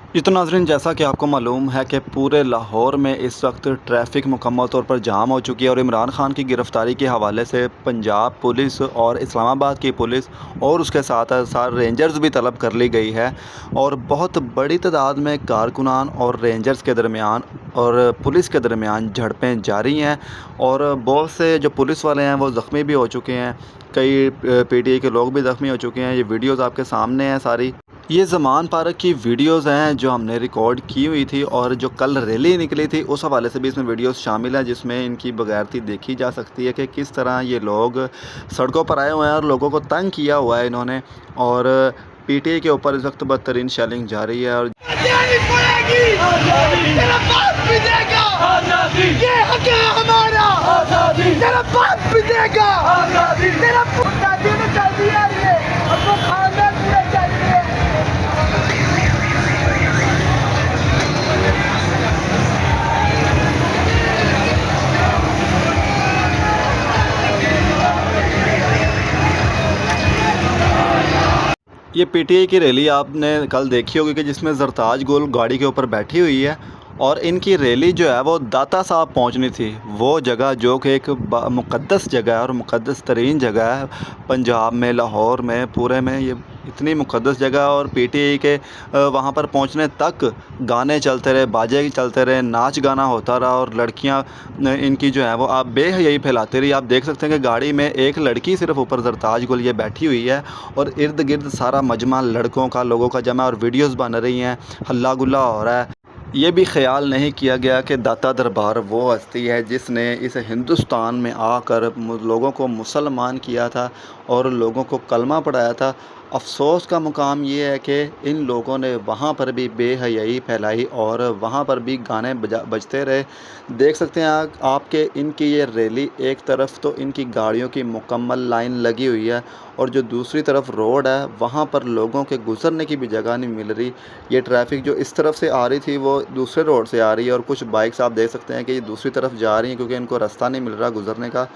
जी तो नाज़रीन, जैसा कि आपको मालूम है कि पूरे लाहौर में इस वक्त ट्रैफ़िक मुकम्मल तौर पर जाम हो चुकी है और इमरान खान की गिरफ़्तारी के हवाले से पंजाब पुलिस और इस्लामाबाद की पुलिस और उसके साथ साथ रेंजर्स भी तलब कर ली गई है। और बहुत बड़ी तादाद में कारकुनान और रेंजर्स के दरमियान और पुलिस के दरमियान झड़पें जारी हैं और बहुत से जो पुलिस वाले हैं वो ज़ख्मी भी हो चुके हैं। कई पीटीआई के लोग भी ज़ख्मी हो चुके हैं। ये वीडियोज़ आपके सामने हैं सारी। ये ज़मान पार्क की वीडियोज़ हैं जो हमने रिकॉर्ड की हुई थी और जो कल रैली निकली थी उस हवाले से भी इसमें वीडियोज़ शामिल हैं, जिसमें इनकी बगैरती देखी जा सकती है कि किस तरह ये लोग सड़कों पर आए हुए हैं और लोगों को तंग किया हुआ है इन्होंने। और पीटीआई के ऊपर इस वक्त बदतरीन शेलिंग जारी है। और ये पीटीआई की रैली आपने कल देखी होगी कि जिसमें ज़रताज गुल गाड़ी के ऊपर बैठी हुई है और इनकी रैली जो है वो दाता साहब पहुंचनी थी, वो जगह जो कि एक मुक़द्दस जगह है और मुक़द्दस तरीन जगह है पंजाब में, लाहौर में, पूरे में। ये इतनी मुक़द्दस जगह और पीटीआई के वहाँ पर पहुँचने तक गाने चलते रहे, बाजे चलते रहे, नाच गाना होता रहा और लड़कियाँ इनकी जो है वो आप बेहयाई फैलाती रही। आप देख सकते हैं कि गाड़ी में एक लड़की सिर्फ ऊपर ज़रताज गुल ये बैठी हुई है और इर्द गिर्द सारा मजमा लड़कों का, लोगों का जमा और वीडियोज़ बन रही हैं, हल्ला गुल्ला हो रहा है। ये भी ख़याल नहीं किया गया कि दाता दरबार वो हस्ती है जिसने इस हिंदुस्तान में आकर लोगों को मुसलमान किया था और लोगों को कलमा पढ़ाया था। अफ़सोस का मुकाम ये है कि इन लोगों ने वहाँ पर भी बेहयाई फैलाई और वहाँ पर भी गाने बजते रहे। देख सकते हैं आपके इनकी ये रैली, एक तरफ तो इनकी गाड़ियों की मुकम्मल लाइन लगी हुई है और जो दूसरी तरफ रोड है वहाँ पर लोगों के गुज़रने की भी जगह नहीं मिल रही। ये ट्रैफ़िक जो इस तरफ से आ रही थी वो दूसरे रोड से आ रही है और कुछ बाइक्स आप देख सकते हैं कि ये दूसरी तरफ जा रही हैं क्योंकि इनको रास्ता नहीं मिल रहा गुज़रने का।